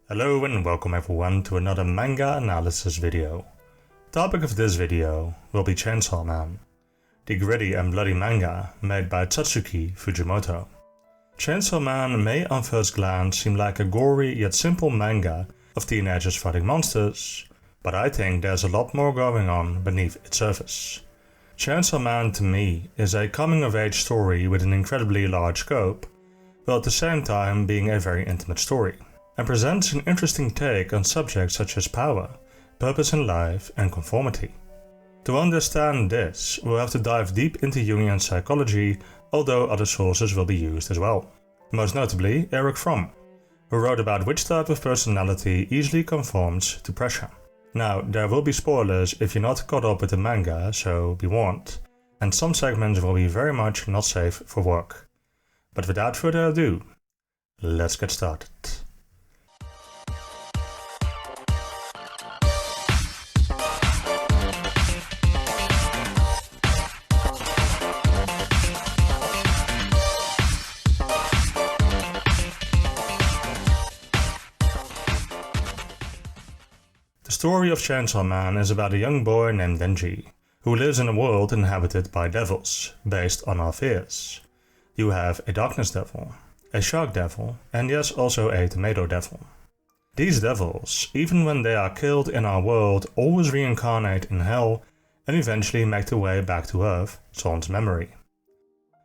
Hello and welcome everyone to another manga analysis video. The topic of this video will be Chainsaw Man, the gritty and bloody manga made by Tatsuki Fujimoto. Chainsaw Man may on first glance seem like a gory yet simple manga of teenagers fighting monsters, but I think there's a lot more going on beneath its surface. Chainsaw Man to me is a coming-of-age story with an incredibly large scope, while at the same time being a very intimate story, and presents an interesting take on subjects such as power, purpose in life, and conformity. To understand this, we'll have to dive deep into Jungian psychology, although other sources will be used as well. Most notably Fromm, who wrote about which type of personality easily conforms to pressure. Now, there will be spoilers if you're not caught up with the manga, so be warned, and some segments will be very much not safe for work. But without further ado, let's get started. The story of Chainsaw Man is about a young boy named Denji, who lives in a world inhabited by devils, based on our fears. You have a darkness devil, a shark devil, and yes, also a tomato devil. These devils, even when they are killed in our world, always reincarnate in hell and eventually make their way back to Earth, sans memory.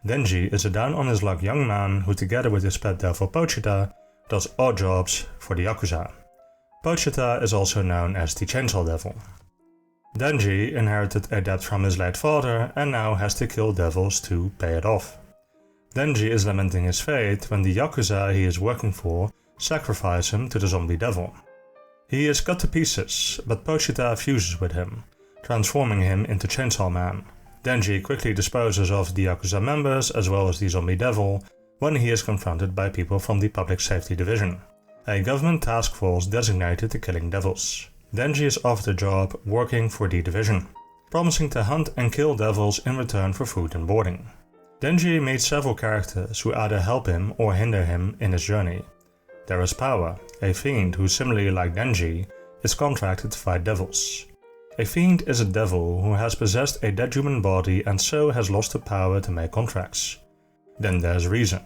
Denji is a down-on-his-luck young man who, together with his pet devil Pochita, does odd jobs for the Yakuza. Pochita is also known as the Chainsaw Devil. Denji inherited a debt from his late father and now has to kill devils to pay it off. Denji is lamenting his fate when the Yakuza he is working for sacrifice him to the zombie devil. He is cut to pieces, but Pochita fuses with him, transforming him into Chainsaw Man. Denji quickly disposes of the Yakuza members as well as the zombie devil when he is confronted by people from the Public Safety Division, a government task force designated to killing devils. Denji is offered a job working for the division, promising to hunt and kill devils in return for food and boarding. Denji meets several characters who either help him or hinder him in his journey. There is Power, a fiend who, similarly like Denji, is contracted to fight devils. A fiend is a devil who has possessed a dead human body and so has lost the power to make contracts. Then there's Reason,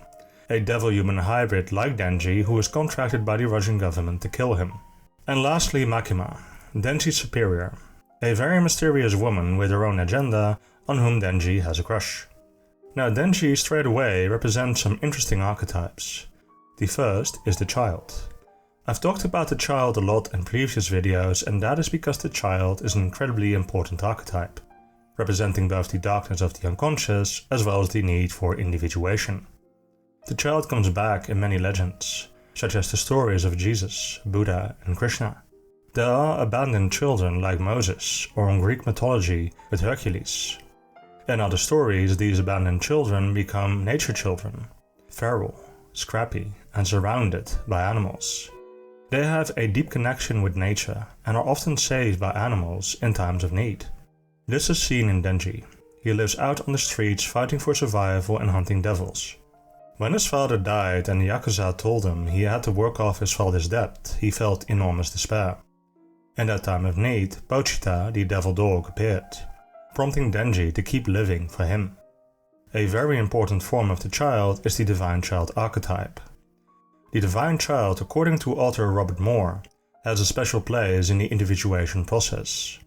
a devil-human hybrid like Denji who is contracted by the Russian government to kill him. And lastly Makima, Denji's superior, a very mysterious woman with her own agenda on whom Denji has a crush. Now Denji straight away represents some interesting archetypes. The first is the child. I've talked about the child a lot in previous videos, and that is because the child is an incredibly important archetype, representing both the darkness of the unconscious as well as the need for individuation. The child comes back in many legends, such as the stories of Jesus, Buddha, and Krishna. There are abandoned children like Moses, or in Greek mythology with Hercules. In other stories, these abandoned children become nature children, feral, scrappy, and surrounded by animals. They have a deep connection with nature and are often saved by animals in times of need. This is seen in Denji. He lives out on the streets fighting for survival and hunting devils. When his father died and the Yakuza told him he had to work off his father's debt, he felt enormous despair. In that time of need, Pochita, the devil dog, appeared, prompting Denji to keep living for him. A very important form of the child is the Divine Child archetype. The Divine Child, according to author Robert Moore, has a special place in the individuation process.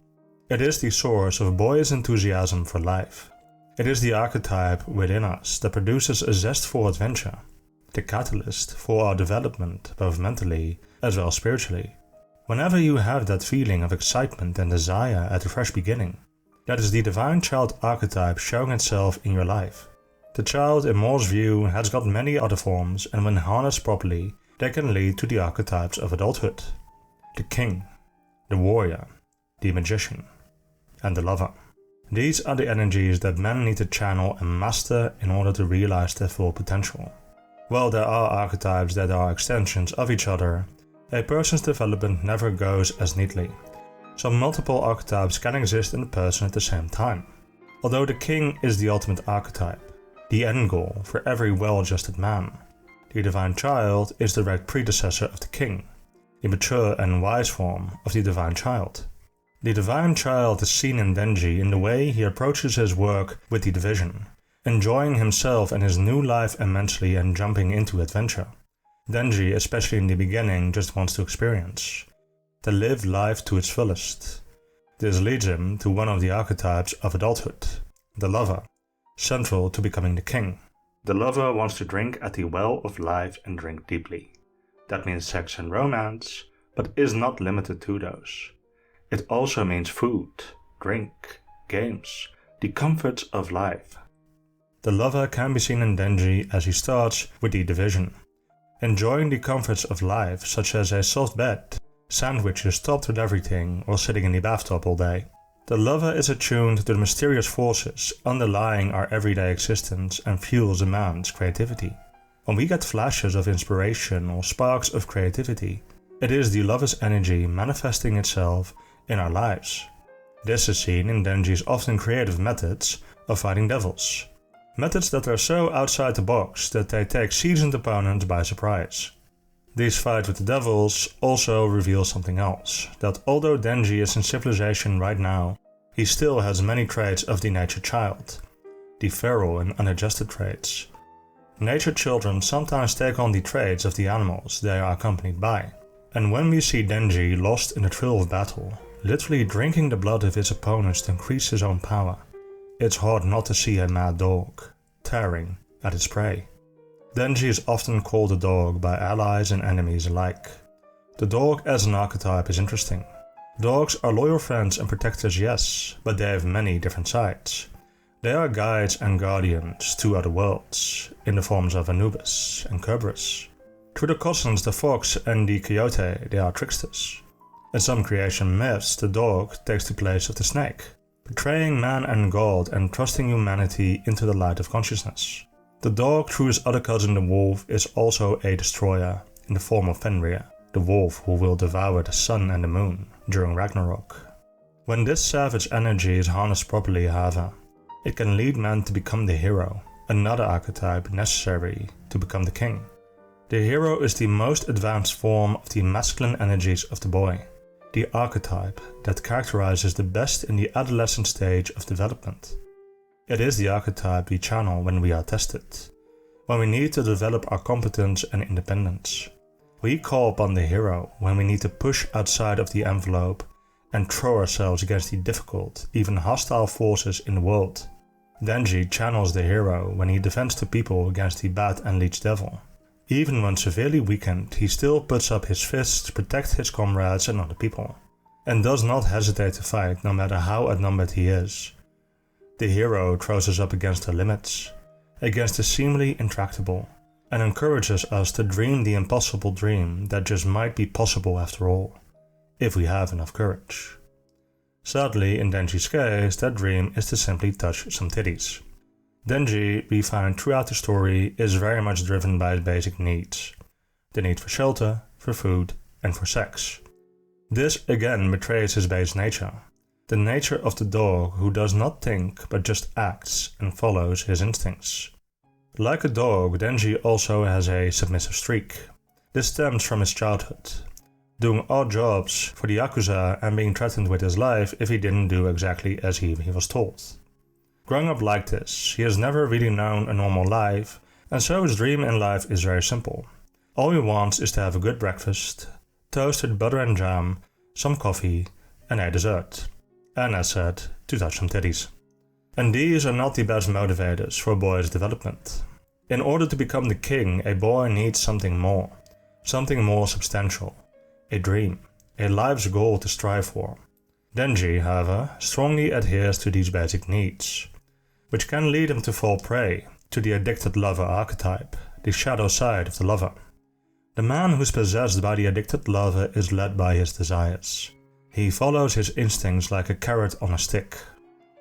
It is the source of a boy's enthusiasm for life. It is the archetype within us that produces a zest for adventure, the catalyst for our development both mentally as well as spiritually. Whenever you have that feeling of excitement and desire at a fresh beginning, that is the Divine Child archetype showing itself in your life. The child, in Moore's view, has got many other forms, and when harnessed properly, they can lead to the archetypes of adulthood: the king, the warrior, the magician, and the lover. These are the energies that men need to channel and master in order to realize their full potential. While there are archetypes that are extensions of each other, a person's development never goes as neatly, so multiple archetypes can exist in a person at the same time. Although the king is the ultimate archetype, the end goal for every well-adjusted man, the Divine Child is the direct predecessor of the king, the mature and wise form of the divine child. The divine child is seen in Denji in the way he approaches his work with the division, enjoying himself and his new life immensely and jumping into adventure. Denji, especially in the beginning, just wants to experience, to live life to its fullest. This leads him to one of the archetypes of adulthood, the lover, central to becoming the king. The lover wants to drink at the well of life and drink deeply. That means sex and romance, but is not limited to those. It also means food, drink, games, the comforts of life. The lover can be seen in Denji as he starts with the division, enjoying the comforts of life such as a soft bed, sandwiches topped with everything, or sitting in the bathtub all day. The lover is attuned to the mysterious forces underlying our everyday existence and fuels the man's creativity. When we get flashes of inspiration or sparks of creativity, it is the lover's energy manifesting itself in our lives. This is seen in Denji's often creative methods of fighting devils. Methods that are so outside the box that they take seasoned opponents by surprise. These fights with the devils also reveal something else, that although Denji is in civilization right now, he still has many traits of the nature child, the feral and unadjusted traits. Nature children sometimes take on the traits of the animals they are accompanied by, and when we see Denji lost in the thrill of battle, literally drinking the blood of his opponents to increase his own power, it's hard not to see a mad dog, tearing at its prey. Denji is often called a dog by allies and enemies alike. The dog as an archetype is interesting. Dogs are loyal friends and protectors, yes, but they have many different sides. They are guides and guardians to other worlds, in the forms of Anubis and Kerberos. Through the cousins, the fox and the coyote, they are tricksters. In some creation myths, the dog takes the place of the snake, betraying man and God and trusting humanity into the light of consciousness. The dog, through his other cousin the wolf, is also a destroyer in the form of Fenrir, the wolf who will devour the sun and the moon during Ragnarok. When this savage energy is harnessed properly, however, it can lead man to become the hero, another archetype necessary to become the king. The hero is the most advanced form of the masculine energies of the boy, the archetype that characterizes the best in the adolescent stage of development. It is the archetype we channel when we are tested, when we need to develop our competence and independence. We call upon the hero when we need to push outside of the envelope and throw ourselves against the difficult, even hostile forces in the world. Denji channels the hero when he defends the people against the bad and leech devil. Even when severely weakened, he still puts up his fists to protect his comrades and other people, and does not hesitate to fight no matter how outnumbered he is. The hero throws us up against our limits, against the seemingly intractable, and encourages us to dream the impossible dream that just might be possible after all, if we have enough courage. Sadly, in Denji's case, that dream is to simply touch some titties. Denji, we find throughout the story, is very much driven by his basic needs. The need for shelter, for food, and for sex. This again betrays his base nature. The nature of the dog who does not think but just acts and follows his instincts. Like a dog, Denji also has a submissive streak. This stems from his childhood, doing odd jobs for the Yakuza and being threatened with his life if he didn't do exactly as he was told. Growing up like this, he has never really known a normal life, and so his dream in life is very simple. All he wants is to have a good breakfast, toasted butter and jam, some coffee, and a dessert. And as said, to touch some titties. And these are not the best motivators for a boy's development. In order to become the king, a boy needs something more substantial, a dream, a life's goal to strive for. Denji, however, strongly adheres to these basic needs, which can lead him to fall prey to the addicted lover archetype, the shadow side of the lover. The man who is possessed by the addicted lover is led by his desires. He follows his instincts like a carrot on a stick.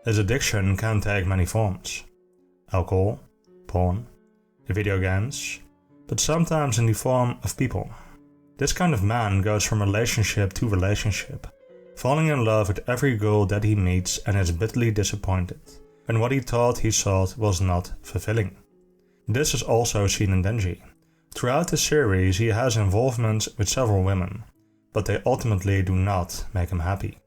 His addiction can take many forms. Alcohol, porn, video games, but sometimes in the form of people. This kind of man goes from relationship to relationship, falling in love with every girl that he meets and is bitterly disappointed when what he thought he sought was not fulfilling. This is also seen in Denji. Throughout the series he has involvement with several women, but they ultimately do not make him happy.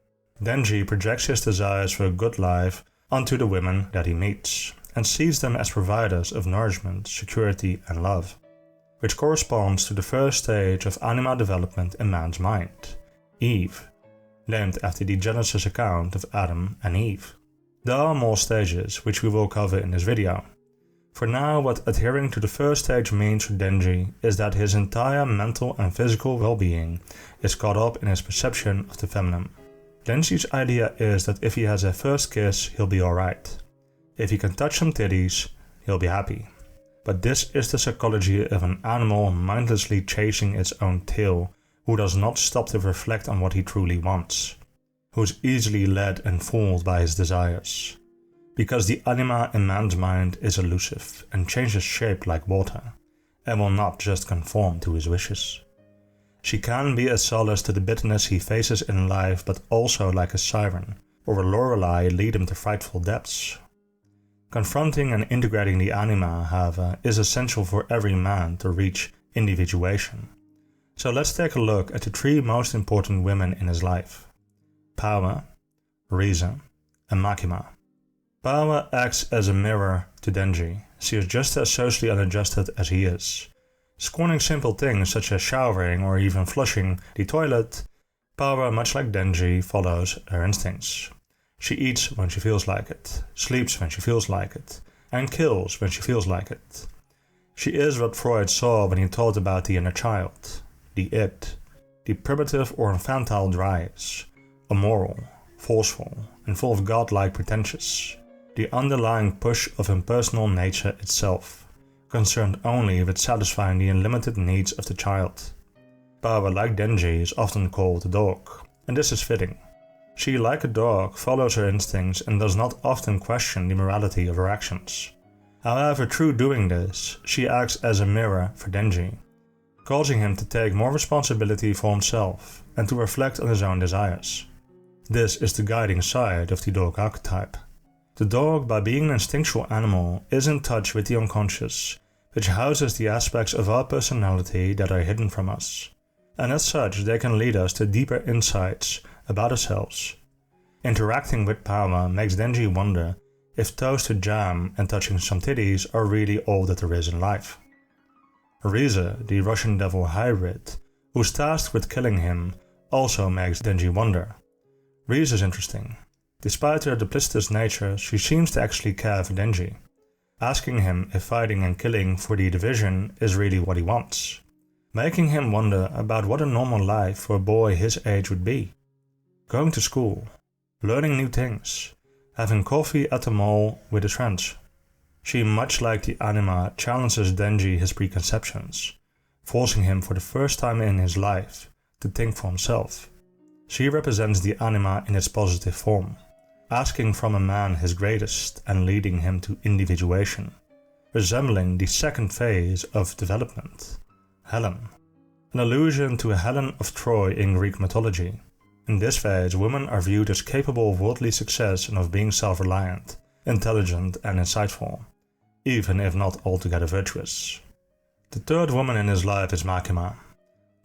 Denji projects his desires for a good life onto the women that he meets, and sees them as providers of nourishment, security and love, which corresponds to the first stage of anima development in man's mind, Eve, named after the Genesis account of Adam and Eve. There are more stages, which we will cover in this video. For now, what adhering to the first stage means for Denji is that his entire mental and physical well-being is caught up in his perception of the feminine. Denji's idea is that if he has a first kiss, he'll be alright. If he can touch some titties, he'll be happy. But this is the psychology of an animal mindlessly chasing its own tail, who does not stop to reflect on what he truly wants, who is easily led and fooled by his desires. Because the anima in man's mind is elusive and changes shape like water, and will not just conform to his wishes. She can be a solace to the bitterness he faces in life, but also like a siren or a Lorelei lead him to frightful depths. Confronting and integrating the anima, however, is essential for every man to reach individuation. So let's take a look at the three most important women in his life: Power, Reason, and Makima. Power acts as a mirror to Denji. She is just as socially unadjusted as he is. Scorning simple things such as showering or even flushing the toilet, Power, much like Denji, follows her instincts. She eats when she feels like it, sleeps when she feels like it, and kills when she feels like it. She is what Freud saw when he thought about the inner child, the id, the primitive or infantile drives, immoral, forceful, and full of godlike pretensions. The underlying push of impersonal nature itself, concerned only with satisfying the unlimited needs of the child. Power, like Denji, is often called a dog, and this is fitting. She, like a dog, follows her instincts and does not often question the morality of her actions. However, through doing this, she acts as a mirror for Denji, causing him to take more responsibility for himself and to reflect on his own desires. This is the guiding side of the dog archetype. The dog, by being an instinctual animal, is in touch with the unconscious, which houses the aspects of our personality that are hidden from us, and as such they can lead us to deeper insights about ourselves. Interacting with Power makes Denji wonder if toasted jam and touching some titties are really all that there is in life. Rize, the Russian devil hybrid, who's tasked with killing him, also makes Denji wonder. Rize is interesting. Despite her duplicitous nature, she seems to actually care for Denji, asking him if fighting and killing for the division is really what he wants, making him wonder about what a normal life for a boy his age would be. Going to school, learning new things, having coffee at the mall with his friends. She, much like the anima, challenges Denji his preconceptions, forcing him for the first time in his life to think for himself. She represents the anima in its positive form, asking from a man his greatest and leading him to individuation, resembling the second phase of development, Helen, an allusion to Helen of Troy in Greek mythology. In this phase, women are viewed as capable of worldly success and of being self-reliant, intelligent and insightful, even if not altogether virtuous. The third woman in his life is Makima.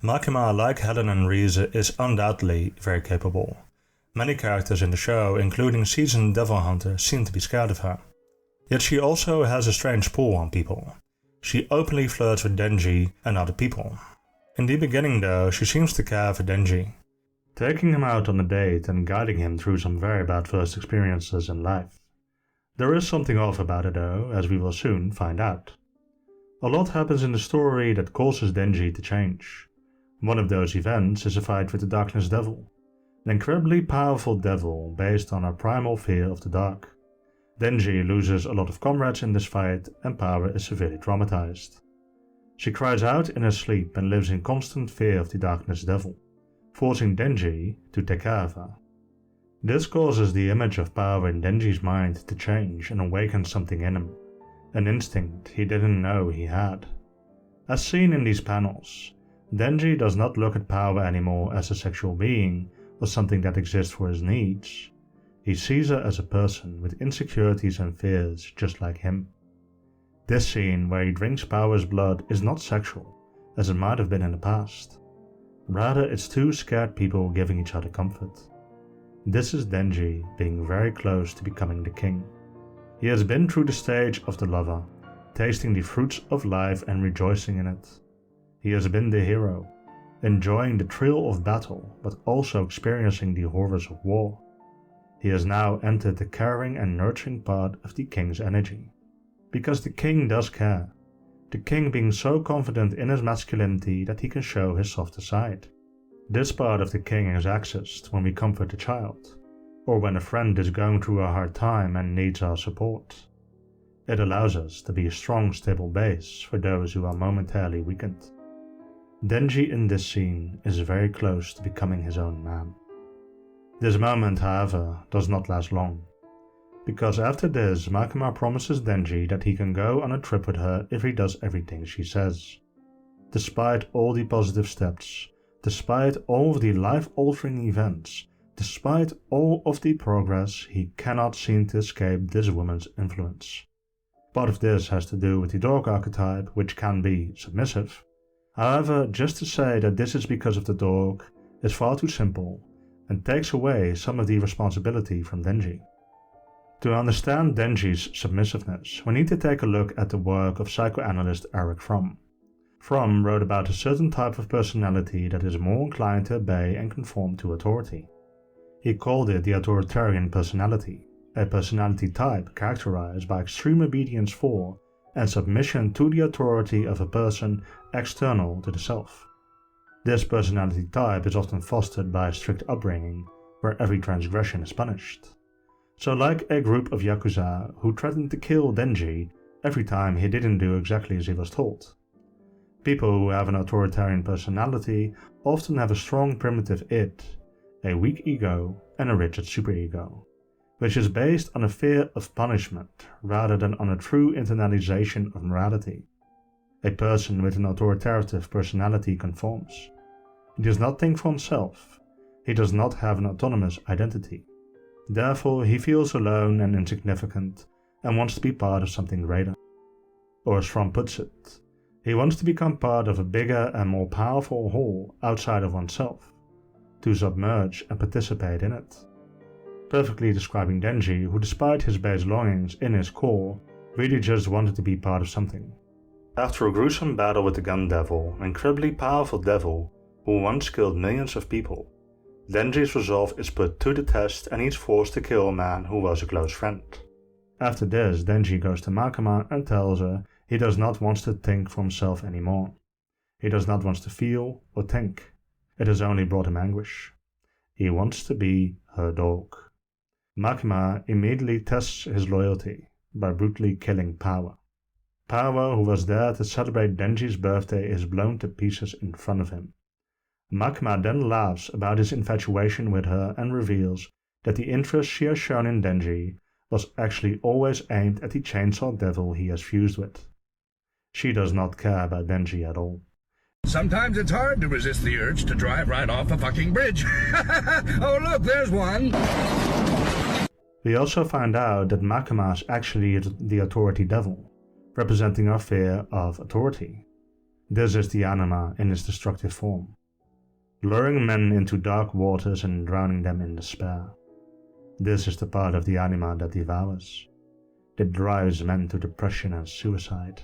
Makima, like Helen and Rize, is undoubtedly very capable. Many characters in the show, including seasoned devil hunters, seem to be scared of her. Yet she also has a strange pull on people. She openly flirts with Denji and other people. In the beginning though, she seems to care for Denji, taking him out on a date and guiding him through some very bad first experiences in life. There is something off about it though, as we will soon find out. A lot happens in the story that causes Denji to change. One of those events is a fight with the Darkness Devil, an incredibly powerful devil based on our primal fear of the dark. Denji loses a lot of comrades in this fight and Power is severely traumatized. She cries out in her sleep and lives in constant fear of the Darkness Devil, forcing Denji to take care of her. This causes the image of Power in Denji's mind to change and awaken something in him, an instinct he didn't know he had. As seen in these panels, Denji does not look at Power anymore as a sexual being or something that exists for his needs. He sees her as a person with insecurities and fears just like him. This scene where he drinks Power's blood is not sexual, as it might have been in the past. Rather, it's two scared people giving each other comfort. This is Denji being very close to becoming the king. He has been through the stage of the lover, tasting the fruits of life and rejoicing in it. He has been the hero, enjoying the thrill of battle, but also experiencing the horrors of war. He has now entered the caring and nurturing part of the king's energy. Because the king does care, the king being so confident in his masculinity that he can show his softer side. This part of the king is accessed when we comfort a child, or when a friend is going through a hard time and needs our support. It allows us to be a strong, stable base for those who are momentarily weakened. Denji in this scene is very close to becoming his own man. This moment, however, does not last long, because after this Makima promises Denji that he can go on a trip with her if he does everything she says. Despite all the positive steps, despite all of the life-altering events, despite all of the progress, he cannot seem to escape this woman's influence. Part of this has to do with the dog archetype, which can be submissive. However, just to say that this is because of the dog is far too simple and takes away some of the responsibility from Denji. To understand Denji's submissiveness, we need to take a look at the work of psychoanalyst Fromm. Fromm wrote about a certain type of personality that is more inclined to obey and conform to authority. He called it the Authoritarian personality, a personality type characterized by extreme obedience for and submission to the authority of a person external to the self. This personality type is often fostered by a strict upbringing, where every transgression is punished. So like a group of Yakuza who threatened to kill Denji every time he didn't do exactly as he was told. People who have an authoritarian personality often have a strong primitive id, a weak ego and a rigid superego, which is based on a fear of punishment rather than on a true internalization of morality. A person with an authoritative personality conforms. He does not think for himself. He does not have an autonomous identity. Therefore, he feels alone and insignificant and wants to be part of something greater. Or as Fromm puts it, he wants to become part of a bigger and more powerful whole outside of oneself, to submerge and participate in it. Perfectly describing Denji, who despite his base longings in his core, really just wanted to be part of something. After a gruesome battle with the gun devil, an incredibly powerful devil who once killed millions of people, Denji's resolve is put to the test and he's forced to kill a man who was a close friend. After this, Denji goes to Makima and tells her he does not want to think for himself anymore. He does not want to feel or think. It has only brought him anguish. He wants to be her dog. Makima immediately tests his loyalty by brutally killing Power. Power, who was there to celebrate Denji's birthday, is blown to pieces in front of him. Makima then laughs about his infatuation with her and reveals that the interest she has shown in Denji was actually always aimed at the chainsaw devil he has fused with. She does not care about Denji at all. Sometimes it's hard to resist the urge to drive right off a fucking bridge. Oh look, there's one! We also find out that Makima is actually the authority devil, representing our fear of authority. This is the anima in its destructive form, luring men into dark waters and drowning them in despair. This is the part of the anima that devours. It drives men to depression and suicide.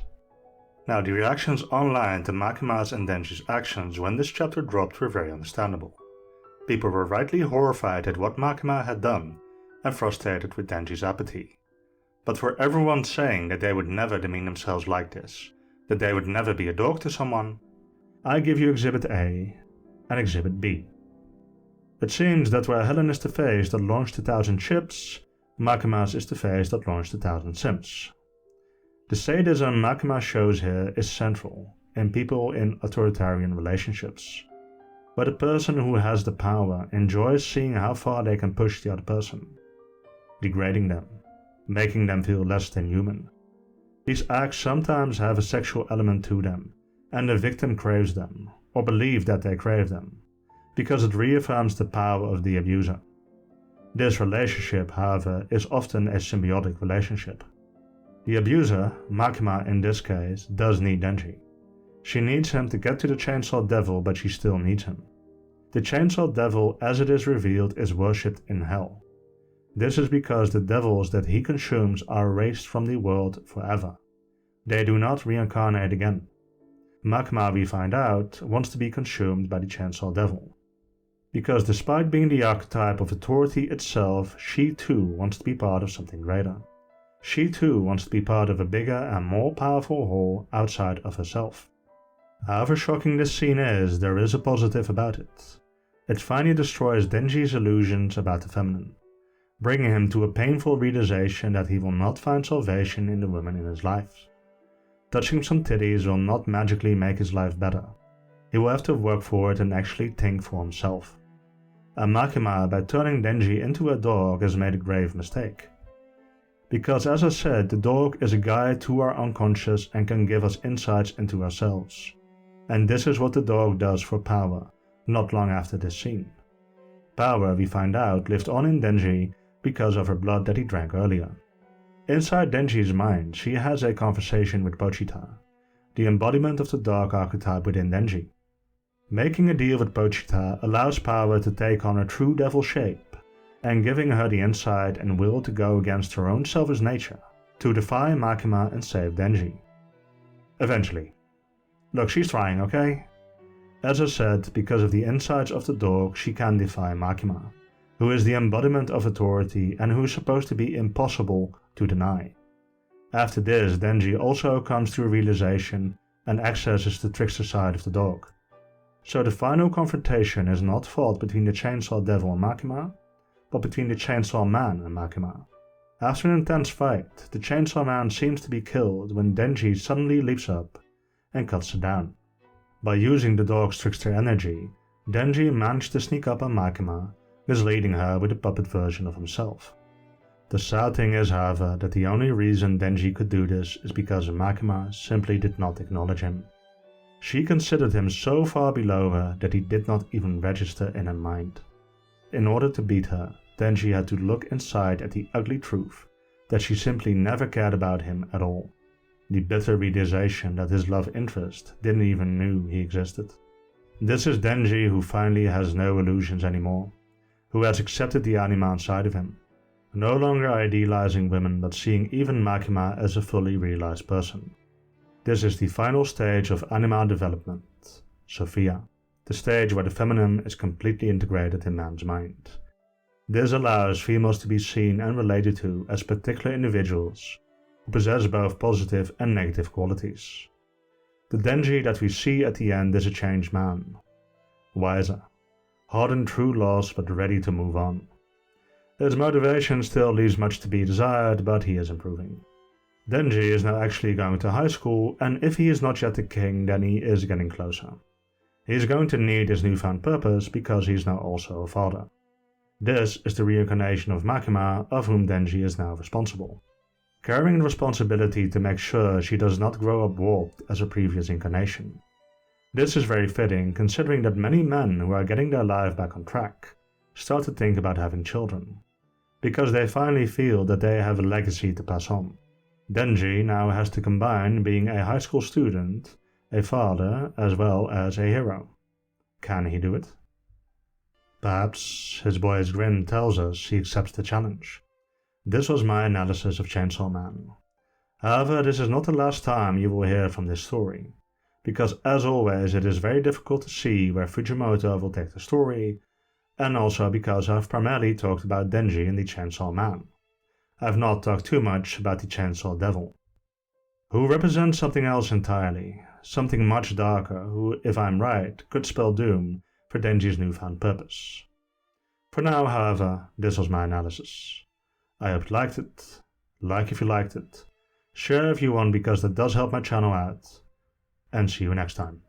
Now, the reactions online to Makima's and Denji's actions when this chapter dropped were very understandable. People were rightly horrified at what Makima had done and frustrated with Denji's apathy. But for everyone saying that they would never demean themselves like this, that they would never be a dog to someone, I give you Exhibit A and Exhibit B. It seems that where Helen is the face that launched 1,000 ships, Makima's is the face that launched 1,000 sims. The sadism Makima shows here is central in people in authoritarian relationships, where the person who has the power enjoys seeing how far they can push the other person, degrading them, making them feel less than human. These acts sometimes have a sexual element to them, and the victim craves them, or believes that they crave them, because it reaffirms the power of the abuser. This relationship, however, is often a symbiotic relationship. The abuser, Makima in this case, does need Denji. She needs him to get to the chainsaw devil, but she still needs him. The Chainsaw Devil as it is revealed is worshipped in hell. This is because the devils that he consumes are erased from the world forever. They do not reincarnate again. Makima, we find out, wants to be consumed by the Chainsaw Devil. Because despite being the archetype of authority itself, she too wants to be part of something greater. She too wants to be part of a bigger and more powerful whole outside of herself. However shocking this scene is, there is a positive about it. It finally destroys Denji's illusions about the feminine, bringing him to a painful realization that he will not find salvation in the women in his life. Touching some titties will not magically make his life better. He will have to work for it and actually think for himself. And Makima, by turning Denji into a dog, has made a grave mistake. Because as I said, the dog is a guide to our unconscious and can give us insights into ourselves. And this is what the dog does for power, not long after this scene. Power, we find out, lived on in Denji because of her blood that he drank earlier. Inside Denji's mind, she has a conversation with Pochita, the embodiment of the dark archetype within Denji. Making a deal with Pochita allows Power to take on her true devil shape, and giving her the insight and will to go against her own selfish nature, to defy Makima and save Denji. Eventually. Look, she's trying, okay? As I said, because of the insights of the dog, she can defy Makima, who is the embodiment of authority and who is supposed to be impossible to deny. After this, Denji also comes to a realization and accesses the trickster side of the dog. So the final confrontation is not fought between the Chainsaw Devil and Makima, but between the Chainsaw Man and Makima. After an intense fight, the Chainsaw Man seems to be killed when Denji suddenly leaps up and cuts it down. By using the dog's trickster energy, Denji managed to sneak up on Makima, misleading her with a puppet version of himself. The sad thing is, however, that the only reason Denji could do this is because Makima simply did not acknowledge him. She considered him so far below her that he did not even register in her mind. In order to beat her, Denji had to look inside at the ugly truth that she simply never cared about him at all. The bitter realization that his love interest didn't even know he existed. This is Denji who finally has no illusions anymore, who has accepted the anima inside of him, no longer idealizing women but seeing even Makima as a fully realized person. This is the final stage of anima development, Sophia, the stage where the feminine is completely integrated in man's mind. This allows females to be seen and related to as particular individuals who possess both positive and negative qualities. The Denji that we see at the end is a changed man, wiser, hardened through loss but ready to move on. His motivation still leaves much to be desired, but he is improving. Denji is now actually going to high school, and if he is not yet a king, then he is getting closer. He is going to need his newfound purpose because he is now also a father. This is the reincarnation of Makima, of whom Denji is now responsible, carrying the responsibility to make sure she does not grow up warped as her previous incarnation. This is very fitting, considering that many men who are getting their life back on track start to think about having children, because they finally feel that they have a legacy to pass on. Denji now has to combine being a high school student, a father, as well as a hero. Can he do it? Perhaps his boyish grin tells us he accepts the challenge. This was my analysis of Chainsaw Man. However, this is not the last time you will hear from this story, because as always it is very difficult to see where Fujimoto will take the story, and also because I've primarily talked about Denji and the Chainsaw Man. I've not talked too much about the Chainsaw Devil, who represents something else entirely, something much darker, who, if I'm right, could spell doom for Denji's newfound purpose. For now, however, this was my analysis. I hope you liked it. Like if you liked it. Share if you want, because that does help my channel out. And see you next time.